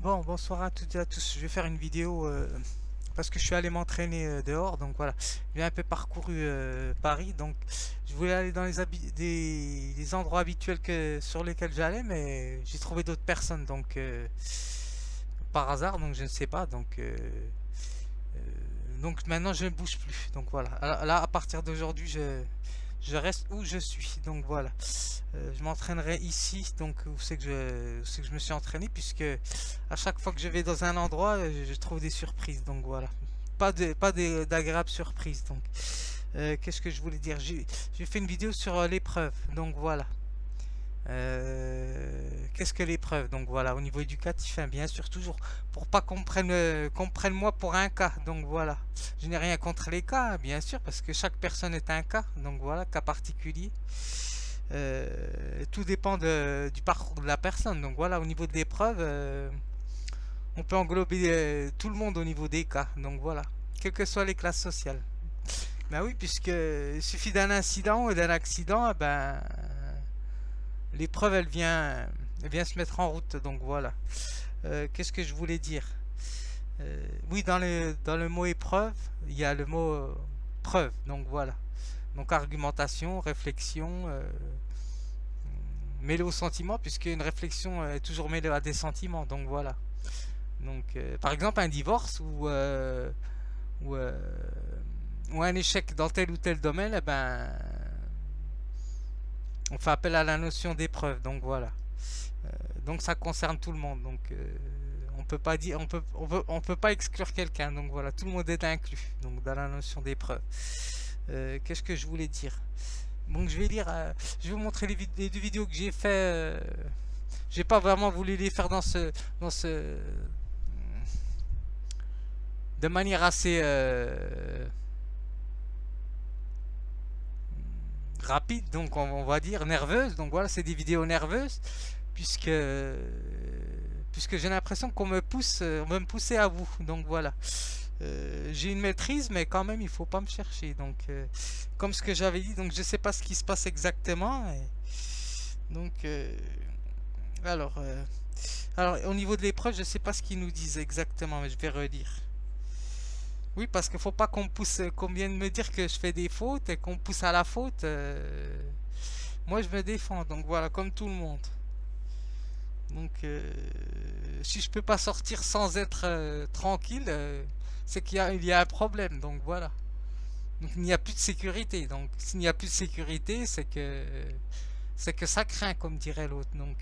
Bon, bonsoir à toutes et à tous. Je vais faire une vidéo parce que je suis allé m'entraîner dehors. Donc voilà, j'ai un peu parcouru Paris. Donc je voulais aller dans les endroits habituels sur lesquels j'allais, mais j'ai trouvé d'autres personnes. Donc par hasard, donc je ne sais pas. Donc maintenant je ne bouge plus. Donc voilà. Là, à partir d'aujourd'hui, je reste où je suis. Donc voilà. Je m'entraînerai ici, donc où c'est que je me suis entraîné, puisque à chaque fois que je vais dans un endroit, je trouve des surprises. Donc voilà. D'agréables surprises. Donc, qu'est-ce que je voulais dire? J'ai fait une vidéo sur l'épreuve. Donc voilà. Qu'est-ce que l'épreuve? Donc voilà, au niveau éducatif, hein, bien sûr, toujours pour pas qu'on prenne moi pour un cas. Donc voilà, je n'ai rien contre les cas, hein, bien sûr, parce que chaque personne est un cas. Donc voilà, cas particulier. Tout dépend du parcours de la personne. Donc voilà, au niveau de l'épreuve, on peut englober tout le monde au niveau des cas. Donc voilà, quelles que soient les classes sociales. Ben oui, puisque il suffit d'un incident ou d'un accident, eh ben l'épreuve elle vient se mettre en route. Donc voilà. Qu'est-ce que je voulais dire? Oui, dans le mot épreuve, il y a le mot preuve. Donc voilà. Donc argumentation, réflexion, mêlée au sentiment, puisque une réflexion est toujours mêlée à des sentiments. Donc voilà. Donc, par exemple, un divorce ou, euh, ou un échec dans tel ou tel domaine, eh ben, on fait appel à la notion d'épreuve. Donc voilà. Donc ça concerne tout le monde. Donc on peut pas dire, on peut pas exclure quelqu'un. Donc voilà, tout le monde est inclus. Donc dans la notion d'épreuve. Qu'est-ce que je voulais dire? Donc je vais vous montrer les deux vidéos que j'ai fait. J'ai pas vraiment voulu les faire dans ce, de manière assez rapide, donc on va dire nerveuse. Donc voilà, c'est des vidéos nerveuses, puisque puisque j'ai l'impression qu'on me pousse, on veut me pousser à bout. Donc voilà. J'ai une maîtrise, mais quand même, il faut pas me chercher. Donc, comme ce que j'avais dit, donc je sais pas ce qui se passe exactement. Donc, alors, euh, alors, au niveau de l'épreuve, je sais pas ce qu'ils nous disent exactement, mais je vais relire. Oui, parce qu'il faut pas qu'on pousse, qu'on vienne me dire que je fais des fautes et qu'on pousse à la faute. Moi, je me défends, donc voilà, comme tout le monde. Donc, si je peux pas sortir sans être tranquille, c'est il y a un problème. Donc voilà. Donc il n'y a plus de sécurité. Donc s'il n'y a plus de sécurité, c'est que ça craint, comme dirait l'autre. Donc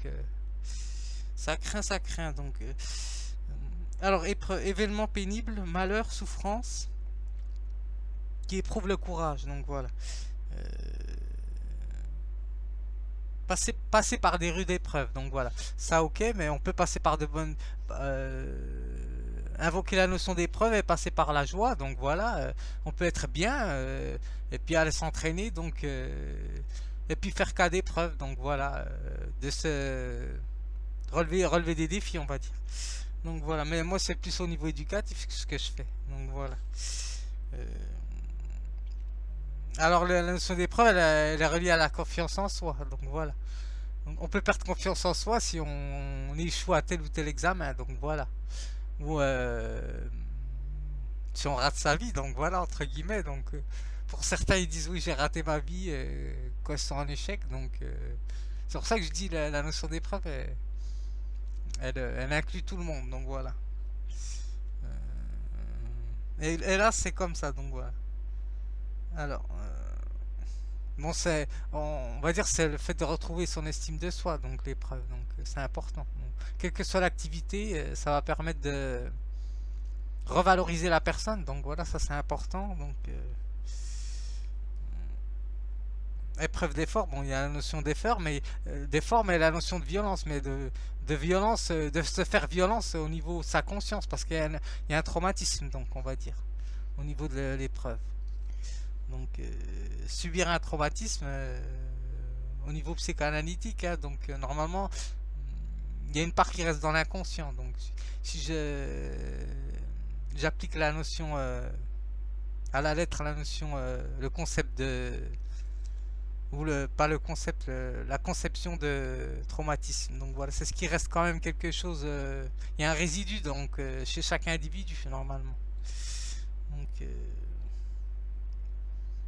ça craint, ça craint. Donc alors événement pénible, malheur, souffrance, qui éprouve le courage. Donc voilà. Euh, passer par des rudes épreuves. Donc voilà. Ça ok, mais on peut passer par de bonnes invoquer la notion d'épreuve et passer par la joie. Donc voilà, on peut être bien et puis aller s'entraîner. Donc et puis faire cas d'épreuve. Donc voilà, de se relever des défis, on va dire. Donc voilà, mais moi c'est plus au niveau éducatif ce que je fais. Donc voilà. Euh, alors la notion d'épreuve, elle est reliée à la confiance en soi. Donc voilà. On peut perdre confiance en soi si on échoue à tel ou tel examen. Donc voilà. Ou si on rate sa vie, donc voilà, entre guillemets. Donc, pour certains, ils disent oui, j'ai raté ma vie quand ils sont en échec. Donc, c'est pour ça que je dis la notion d'épreuve, elle inclut tout le monde. Donc voilà. Et là, c'est comme ça. Donc voilà. Alors, bon, on va dire, c'est le fait de retrouver son estime de soi, donc l'épreuve. Donc, c'est important. Donc, quelle que soit l'activité, ça va permettre de revaloriser la personne. Donc voilà, ça c'est important. Donc, épreuve d'effort, bon, il y a la notion d'effort, mais la notion de violence, mais de violence, de se faire violence au niveau de sa conscience, parce il y a un traumatisme, donc on va dire, au niveau de l'épreuve. Donc, subir un traumatisme au niveau psychanalytique, hein, donc normalement, il y a une part qui reste dans l'inconscient. Donc, si j'applique la notion à la lettre, la notion, le concept ou pas le concept, la conception de traumatisme. Donc voilà, c'est ce qui reste quand même quelque chose. Il y a un résidu donc chez chaque individu normalement. Donc,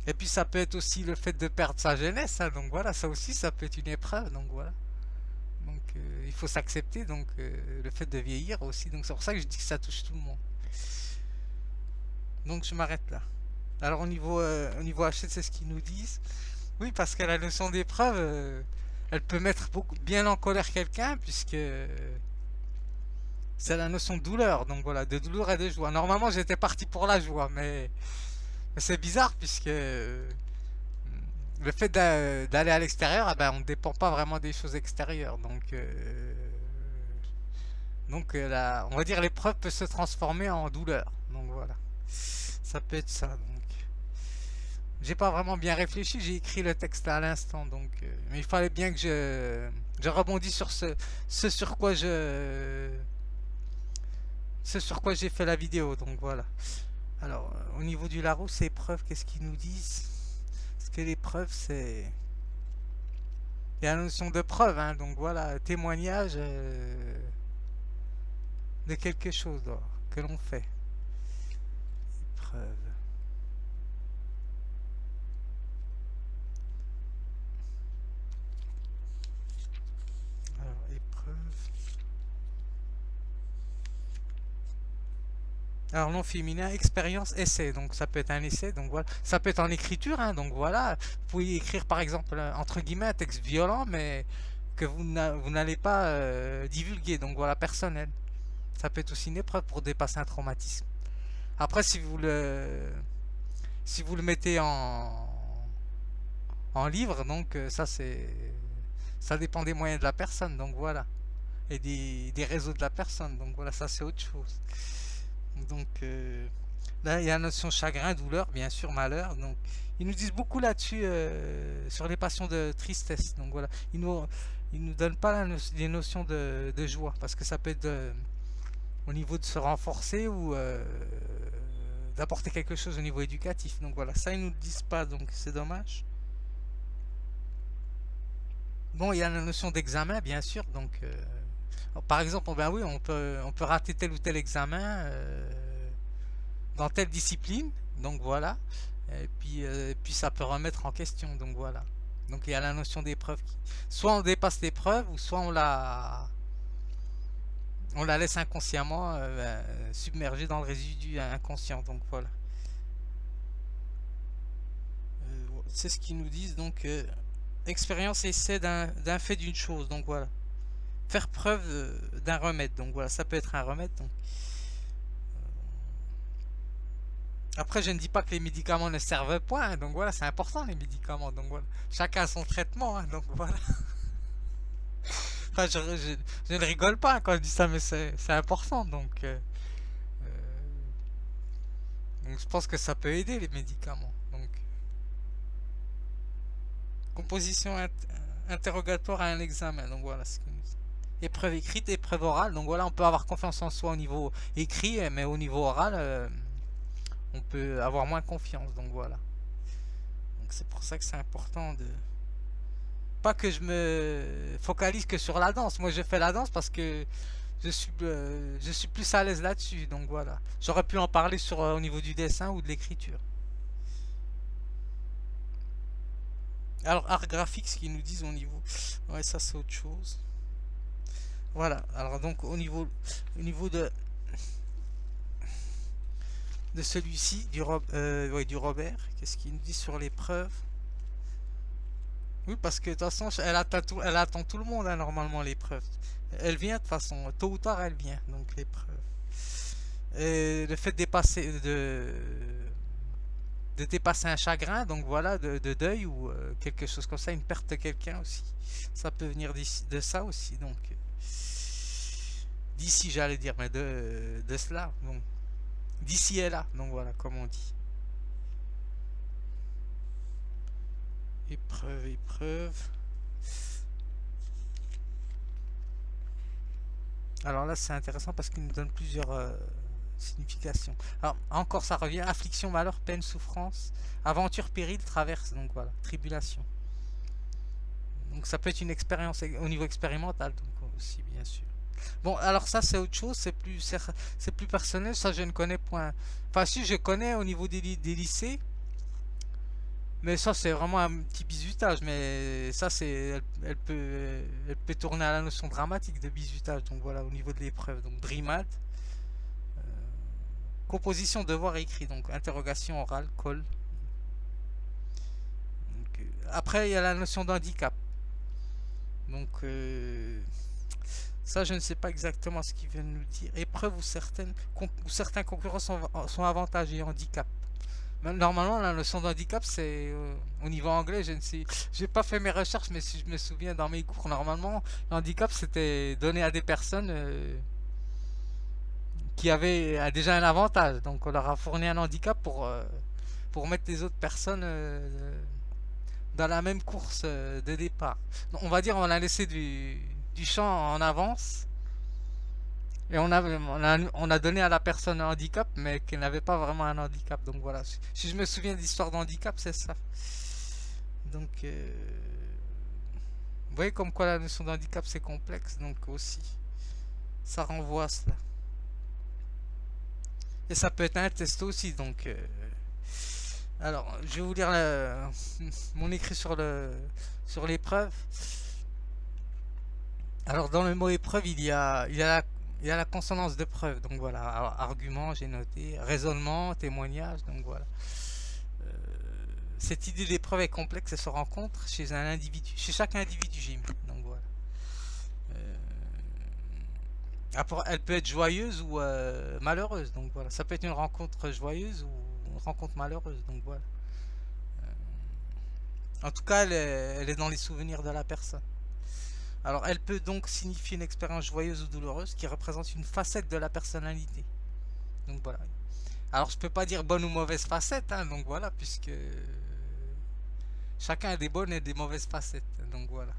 et puis ça peut être aussi le fait de perdre sa jeunesse, hein, donc voilà, ça aussi ça peut être une épreuve. Donc voilà. Donc il faut s'accepter, donc le fait de vieillir aussi. Donc c'est pour ça que je dis que ça touche tout le monde. Donc je m'arrête là. Alors au niveau H, c'est ce qu'ils nous disent. Oui, parce que la notion d'épreuve, elle peut mettre beaucoup, bien en colère quelqu'un, puisque c'est la notion de douleur. Donc voilà, de douleur et de joie. Normalement, j'étais parti pour la joie, mais c'est bizarre, puisque le fait d'aller à l'extérieur, ah ben, on ne dépend pas vraiment des choses extérieures. On va dire l'épreuve peut se transformer en douleur. Donc voilà, ça peut être ça. Donc j'ai pas vraiment bien réfléchi, j'ai écrit le texte à l'instant, donc mais il fallait bien que je rebondisse sur ce sur quoi ce sur quoi j'ai fait la vidéo. Donc voilà. Alors au niveau du Larousse, épreuve, qu'est-ce qu'ils nous disent? Parce que l'épreuve, c'est il y a la notion de preuve, hein, donc voilà, témoignage de quelque chose que l'on fait. Épreuve. Alors, épreuve. Alors, nom féminin, expérience, essai. Donc, ça peut être un essai. Donc, voilà. Ça peut être en écriture. Hein, donc, voilà. Vous pouvez écrire, par exemple, entre guillemets, un texte violent, mais que vous n'allez pas divulguer. Donc, voilà, personnel. Ça peut être aussi une épreuve pour dépasser un traumatisme. Après, si vous le mettez en livre, donc ça dépend des moyens de la personne. Donc, voilà. Et des réseaux de la personne. Donc, voilà, ça, c'est autre chose. Donc là, il y a la notion chagrin, douleur, bien sûr, malheur. Donc ils nous disent beaucoup là-dessus sur les passions de tristesse. Donc voilà, ils nous donnent pas les notions de joie parce que ça peut être au niveau de se renforcer ou d'apporter quelque chose au niveau éducatif. Donc voilà, ça ils nous le disent pas, donc c'est dommage. Bon, il y a la notion d'examen, bien sûr. Donc par exemple, ben oui, on peut rater tel ou tel examen dans telle discipline, donc voilà. Puis ça peut remettre en question, donc voilà. Donc il y a la notion d'épreuve. Soit on dépasse l'épreuve, ou soit on la laisse inconsciemment submerger dans le résidu inconscient, donc voilà. C'est ce qu'ils nous disent, donc expérience essai d'un fait d'une chose, donc voilà. Faire preuve d'un remède, donc voilà, ça peut être un remède. Donc. Après, je ne dis pas que les médicaments ne servent pas, hein, donc voilà, c'est important les médicaments, donc voilà. Chacun a son traitement, hein, donc voilà. Enfin, je ne rigole pas hein, quand je dis ça, mais c'est important, donc je pense que ça peut aider les médicaments. Donc, composition interrogatoire à un examen, donc voilà ce que nous dit. Épreuve écrite, épreuve orale, donc voilà, on peut avoir confiance en soi au niveau écrit, mais au niveau oral, on peut avoir moins confiance, donc voilà. Donc c'est pour ça que c'est important de pas que je me focalise que sur la danse. Moi, je fais la danse parce que je suis plus à l'aise là-dessus, donc voilà. J'aurais pu en parler sur au niveau du dessin ou de l'écriture. Alors art graphique, ce qu'ils nous disent au niveau, ouais, ça c'est autre chose. Voilà. Alors donc au niveau de celui-ci, ouais, du Robert, qu'est-ce qu'il nous dit sur l'épreuve? Oui, parce que de toute façon, elle attend tout le monde, hein, normalement, l'épreuve. Elle vient, de toute façon, tôt ou tard, elle vient, donc l'épreuve. Et le fait de dépasser un chagrin, donc voilà, de deuil ou quelque chose comme ça, une perte de quelqu'un aussi. Ça peut venir de ça aussi, donc. D'ici, j'allais dire, mais de cela, donc. D'ici et là, donc voilà, comme on dit. Épreuve, épreuve. Alors là, c'est intéressant parce qu'il nous donne plusieurs significations. Alors, encore, ça revient affliction, malheur, peine, souffrance, aventure, péril, traverse. Donc voilà, tribulation. Donc ça peut être une expérience au niveau expérimental donc aussi bien sûr. Bon alors ça c'est autre chose, c'est plus personnel, ça je ne connais point. Enfin si je connais au niveau des lycées, mais ça c'est vraiment un petit bizutage, mais ça c'est elle peut tourner à la notion dramatique de bizutage, donc voilà au niveau de l'épreuve. Donc Dreamad, composition, devoir écrit, donc interrogation orale, call. Donc, après il y a la notion d'handicap. Donc ça, je ne sais pas exactement ce qu'ils veulent nous dire. Épreuve où, où certains concurrents sont avantagés, handicap. Mais normalement, la notion d'handicap, c'est au niveau anglais. Je ne sais, j'ai pas fait mes recherches, mais si je me souviens dans mes cours, normalement, l'handicap c'était donné à des personnes qui avaient déjà un avantage. Donc, on leur a fourni un handicap pour mettre les autres personnes dans la même course de départ. Donc, on va dire, on a laissé du champ en avance. Et on a donné à la personne un handicap, mais qu'elle n'avait pas vraiment un handicap. Donc voilà, si je me souviens de l'histoire d'handicap, c'est ça. Donc, vous voyez comme quoi la notion d'handicap c'est complexe, donc aussi, ça renvoie à cela. Et ça peut être un test aussi, donc. Alors, je vais vous lire mon écrit sur l'épreuve. Alors, dans le mot épreuve, il y a la consonance de preuve, donc voilà, argument, j'ai noté, raisonnement, témoignage, donc voilà. Euh, Cette idée d'épreuve est complexe et se rencontre chez un individu, chez chaque individu, j'ai mis, donc voilà. Elle peut être joyeuse ou malheureuse, donc voilà. Ça peut être une rencontre joyeuse ou une rencontre malheureuse, donc voilà. En tout cas, elle est dans les souvenirs de la personne. Alors, elle peut donc signifier une expérience joyeuse ou douloureuse qui représente une facette de la personnalité. Donc voilà. Alors, je peux pas dire bonne ou mauvaise facette, hein, donc voilà, puisque chacun a des bonnes et des mauvaises facettes. Donc voilà.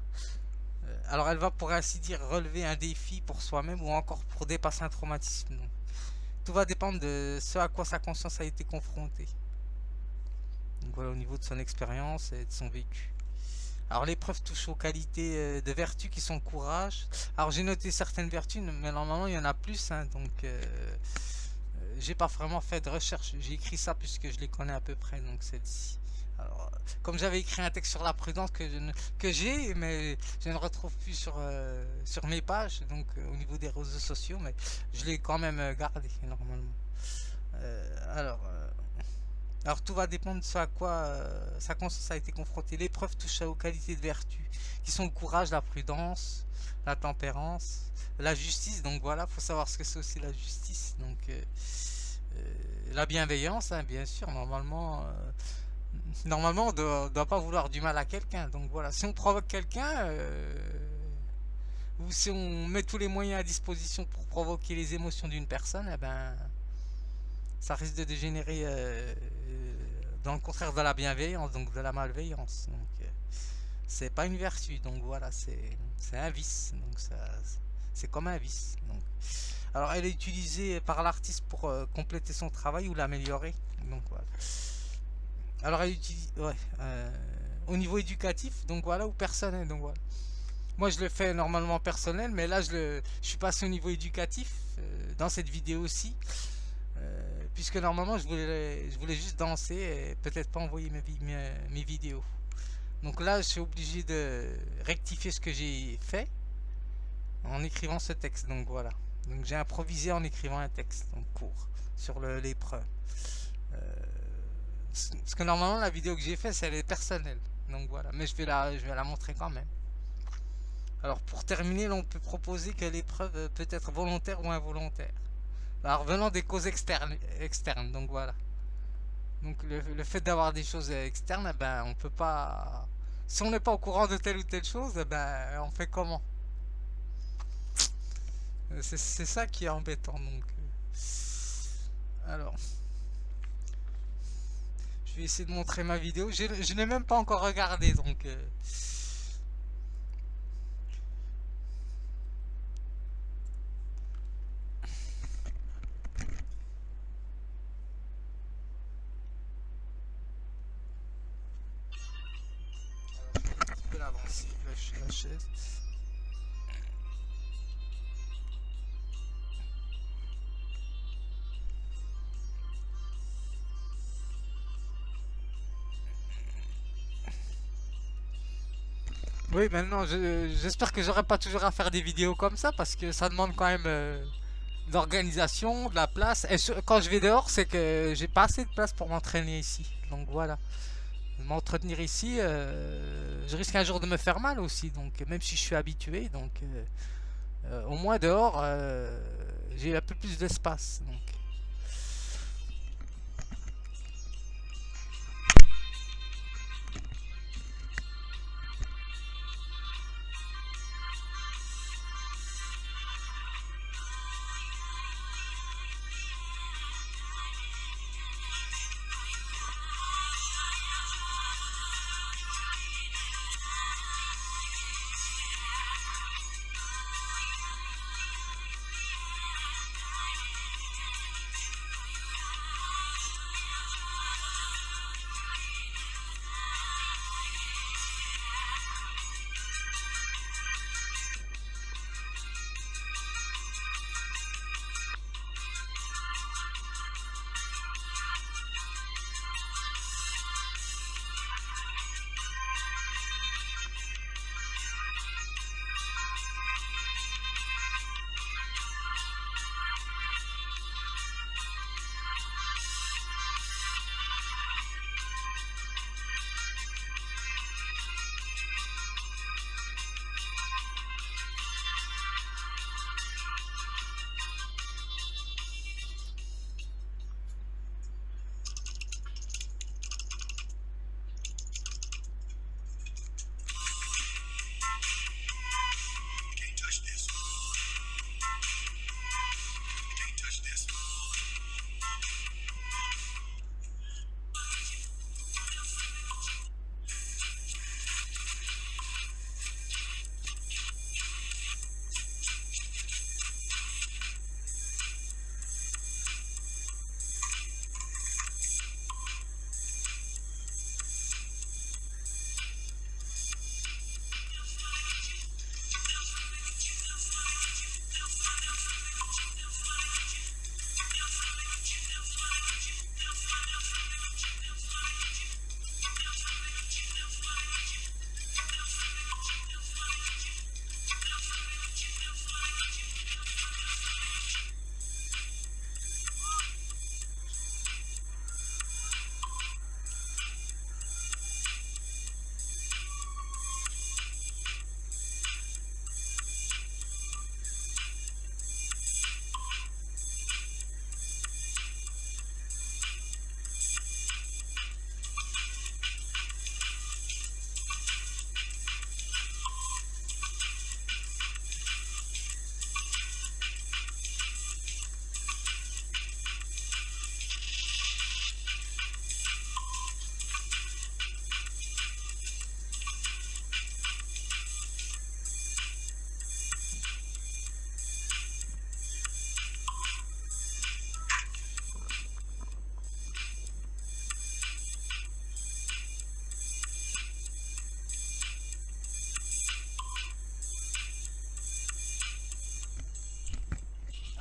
Alors, elle va pour ainsi dire relever un défi pour soi-même ou encore pour dépasser un traumatisme. Donc, tout va dépendre de ce à quoi sa conscience a été confrontée. Donc voilà, au niveau de son expérience et de son vécu. Alors l'épreuve touche aux qualités de vertus qui sont courage. Alors j'ai noté certaines vertus, mais normalement il y en a plus, hein, donc j'ai pas vraiment fait de recherche. J'ai écrit ça puisque je les connais à peu près, donc celle-ci. Alors, comme j'avais écrit un texte sur la prudence que j'ai, mais je ne retrouve plus sur mes pages, donc au niveau des réseaux sociaux, mais je l'ai quand même gardé normalement. Alors, alors tout va dépendre de ce à quoi sa conscience a été confrontée. L'épreuve touche aux qualités de vertu, qui sont le courage, la prudence, la tempérance, la justice. Donc voilà, faut savoir ce que c'est aussi la justice. Donc la bienveillance, hein, bien sûr. Normalement, on doit pas vouloir du mal à quelqu'un. Donc voilà, si on provoque quelqu'un, ou si on met tous les moyens à disposition pour provoquer les émotions d'une personne, eh ben ça risque de dégénérer dans le contraire de la bienveillance, donc de la malveillance. Donc, c'est pas une vertu, donc voilà, c'est un vice. Donc, c'est comme un vice. Donc. Alors, elle est utilisée par l'artiste pour compléter son travail ou l'améliorer. Donc, voilà. Alors, elle utilise, ouais, au niveau éducatif, donc voilà, ou personnel, donc voilà. Moi, je le fais normalement personnel, mais là, je suis passé au niveau éducatif dans cette vidéo aussi. Puisque normalement je voulais juste danser et peut-être pas envoyer mes vidéos. Donc là je suis obligé de rectifier ce que j'ai fait en écrivant ce texte. Donc voilà. Donc j'ai improvisé en écrivant un texte donc court sur l'épreuve. Parce que normalement la vidéo que j'ai faite elle est personnelle. Donc voilà. Mais je vais la montrer quand même. Alors pour terminer, on peut proposer que l'épreuve peut être volontaire ou involontaire. Alors venant des causes externes, donc voilà. Donc le fait d'avoir des choses externes, eh ben on peut pas. Si on n'est pas au courant de telle ou telle chose, eh ben on fait comment? C'est ça qui est embêtant donc. Alors, je vais essayer de montrer ma vidéo. Je n'ai même pas encore regardé donc. Je peux l'avancer. Là, je Oui, maintenant, j'espère que j'aurai pas toujours à faire des vidéos comme ça parce que ça demande quand même de l'organisation, de la place. Et quand je vais dehors, c'est que j'ai pas assez de place pour m'entraîner ici. Donc voilà, m'entretenir ici, je risque un jour de me faire mal aussi. Donc même si je suis habitué, donc au moins dehors, j'ai un peu plus d'espace. Donc.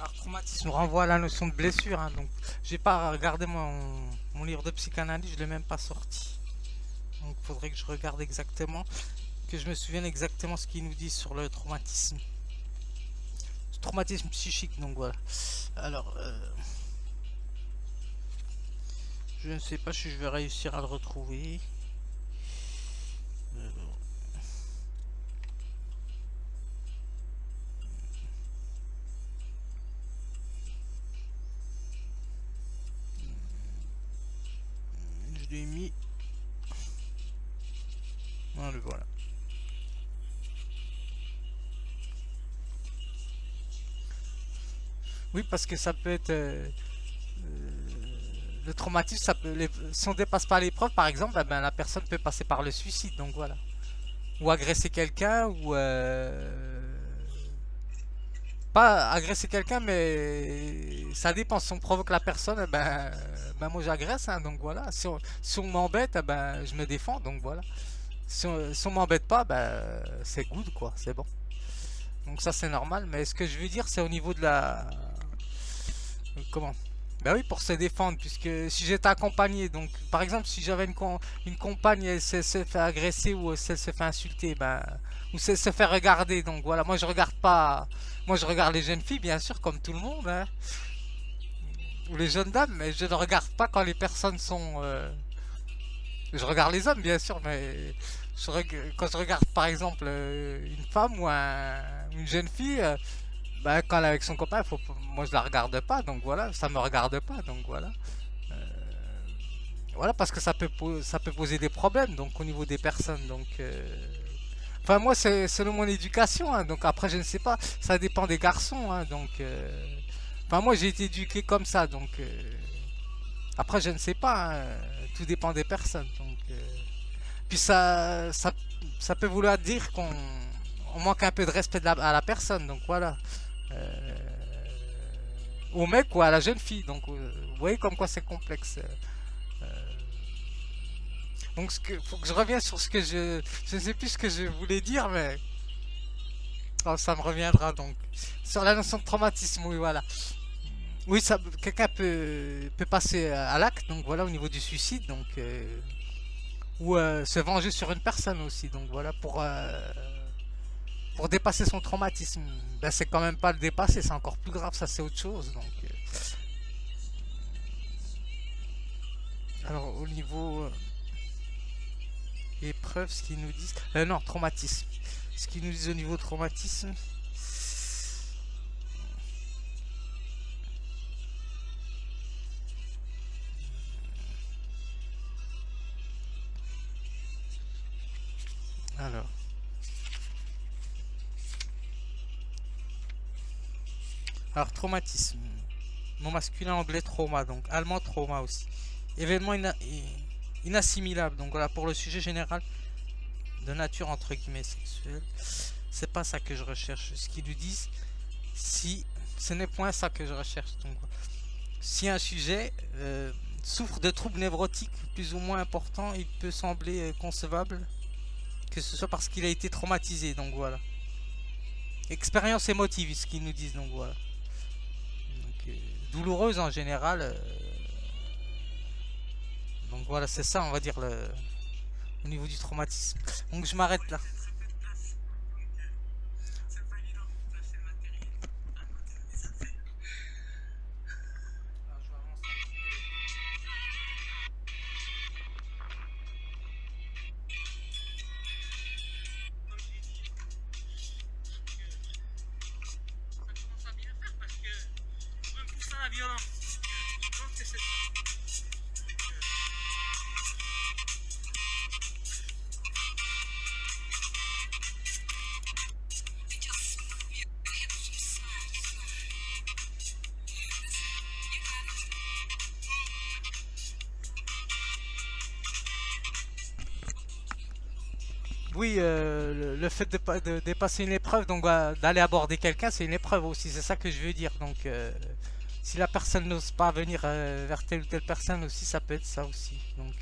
Alors, traumatisme renvoie à la notion de blessure, hein, donc j'ai pas regardé mon livre de psychanalyse, je l'ai même pas sorti. Donc il faudrait que je regarde exactement, que je me souvienne exactement ce qu'il nous dit sur le traumatisme. Traumatisme psychique, donc voilà. Alors, je ne sais pas si je vais réussir à le retrouver. Je l'ai mis. Ah, le voilà. Oui, parce que ça peut être le traumatisme, ça peut, si on dépasse pas l'épreuve, par exemple, eh ben, la personne peut passer par le suicide, donc voilà. Ou agresser quelqu'un, ou pas agresser quelqu'un, mais ça dépend. Si on provoque la personne, eh ben moi j'agresse, hein, donc voilà. Si on m'embête, eh ben je me défends, donc voilà. Si on m'embête pas, bah, c'est good quoi, c'est bon. Donc ça c'est normal, mais ce que je veux dire c'est au niveau de la... Comment? Ben oui, pour se défendre, puisque si j'étais accompagné, donc par exemple si j'avais une compagne, elle se fait agresser ou si elle se fait insulter, ben, ou si elle se fait regarder, donc voilà, moi je regarde pas, moi je regarde les jeunes filles bien sûr comme tout le monde, hein, ou les jeunes dames, mais je ne regarde pas quand les personnes sont... Je regarde les hommes bien sûr, mais quand je regarde par exemple une femme ou une jeune fille, bah, quand elle est avec son copain, moi je la regarde pas, donc voilà, ça me regarde pas, donc voilà. Voilà, parce que ça peut poser des problèmes, donc au niveau des personnes, donc... Enfin, moi, c'est selon mon éducation, hein, donc après, je ne sais pas, ça dépend des garçons, hein, donc... Enfin, moi, j'ai été éduqué comme ça, donc... Après, je ne sais pas, hein, tout dépend des personnes, donc... Puis ça peut vouloir dire qu'on manque un peu de respect à la personne, donc voilà. Euh, Au mec ou à la jeune fille, donc vous voyez comme quoi c'est complexe. Donc faut que je revienne sur ce que je ne sais plus ce que je voulais dire, mais oh, ça me reviendra donc. Sur la notion de traumatisme, oui, voilà. Oui, ça, quelqu'un peut passer à l'acte, donc voilà, au niveau du suicide, donc ou se venger sur une personne aussi, donc voilà, pour dépasser son traumatisme. Ben, c'est quand même pas le dépasser, c'est encore plus grave, ça c'est autre chose. Donc, alors au niveau épreuve, ce qu'ils nous disent, non, traumatisme. Ce qu'ils nous disent au niveau traumatisme, alors. Alors, traumatisme. Nom masculin, anglais, trauma. Donc, allemand, trauma aussi. Événement inassimilable. Donc, voilà, pour le sujet général de nature, entre guillemets, sexuelle. C'est pas ça que je recherche. Ce qu'ils nous disent, si ce n'est point ça que je recherche. Donc, si un sujet souffre de troubles névrotiques plus ou moins importants, il peut sembler concevable que ce soit parce qu'il a été traumatisé. Donc, voilà. Expérience émotive, ce qu'ils nous disent. Donc, voilà. Donc, douloureuse en général. Donc voilà, c'est ça, on va dire, au niveau du traumatisme. Donc je m'arrête là. Oui, le fait de dépasser une épreuve, donc d'aller aborder quelqu'un, c'est une épreuve aussi, c'est ça que je veux dire. Donc, si la personne n'ose pas venir vers telle ou telle personne aussi, ça peut être ça aussi. Donc,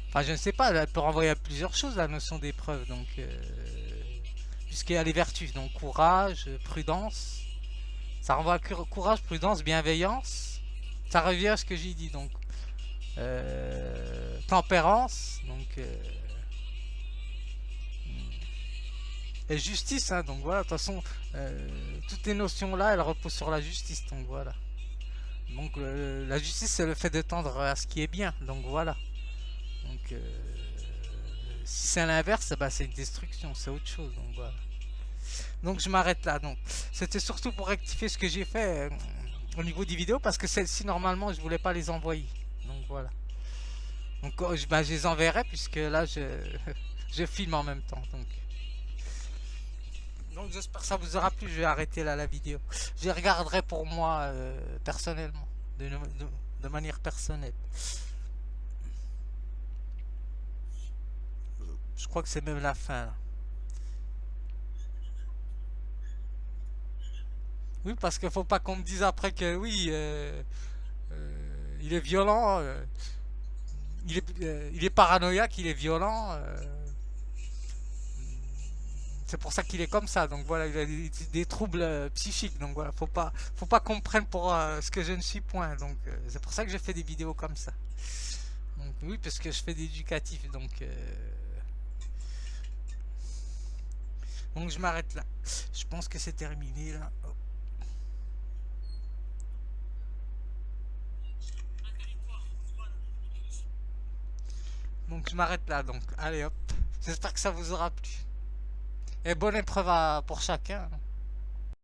enfin, je ne sais pas, elle peut renvoyer à plusieurs choses la notion d'épreuve. Donc, puisqu'il y a les vertus, donc courage, prudence. Ça renvoie à courage, prudence, bienveillance. Ça revient à ce que j'ai dit, donc tempérance, donc et justice, hein, donc voilà, de toute façon, toutes les notions là, elles reposent sur la justice, donc voilà. Donc la justice, c'est le fait de tendre à ce qui est bien, donc voilà. Donc si c'est l'inverse, bah, c'est une destruction, c'est autre chose, donc voilà. Donc je m'arrête là, donc c'était surtout pour rectifier ce que j'ai fait au niveau des vidéos, parce que celles-ci, normalement, je voulais pas les envoyer, donc voilà. Donc bah, je les enverrai, puisque là, je filme en même temps, donc j'espère que ça vous aura plu. Je vais arrêter là la vidéo. Je les regarderai pour moi personnellement, de manière personnelle. Je crois que c'est même la fin là. Oui, parce qu'il faut pas qu'on me dise après que oui, il est violent. il est paranoïaque, il est violent. C'est pour ça qu'il est comme ça. Donc voilà, il a des troubles psychiques. Donc voilà, faut pas qu'on me prenne pour ce que je ne suis point. Donc c'est pour ça que je fais des vidéos comme ça. Donc oui, parce que je fais des éducatifs. Donc je m'arrête là. Je pense que c'est terminé là. Hop. Donc je m'arrête là. Donc allez hop. J'espère que ça vous aura plu. Et bonne épreuve pour chacun.